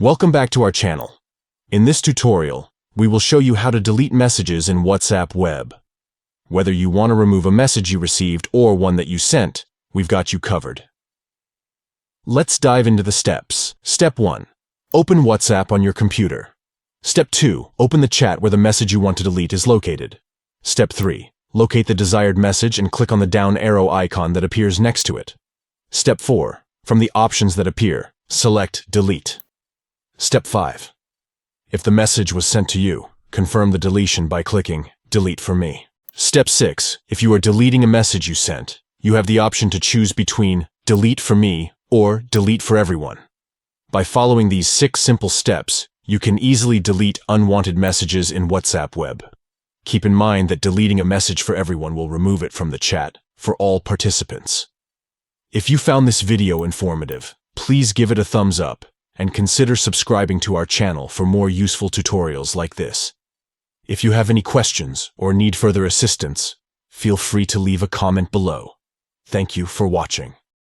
Welcome back to our channel. In this tutorial, we will show you how to delete messages in WhatsApp Web. Whether you want to remove a message you received or one that you sent, we've got you covered. Let's dive into the steps. Step 1. Open WhatsApp on your computer. Step 2. Open the chat where the message you want to delete is located. Step 3. Locate the desired message and click on the down arrow icon that appears next to it. Step 4. From the options that appear, select Delete. Step 5. If the message was sent to you, confirm the deletion by clicking Delete for me. Step 6. If you are deleting a message you sent, you have the option to choose between Delete for me or Delete for everyone. By following these 6 simple steps, you can easily delete unwanted messages in WhatsApp Web. Keep in mind that deleting a message for everyone will remove it from the chat for all participants. If you found this video informative, please give it a thumbs up and consider subscribing to our channel for more useful tutorials like this. If you have any questions or need further assistance, feel free to leave a comment below. Thank you for watching.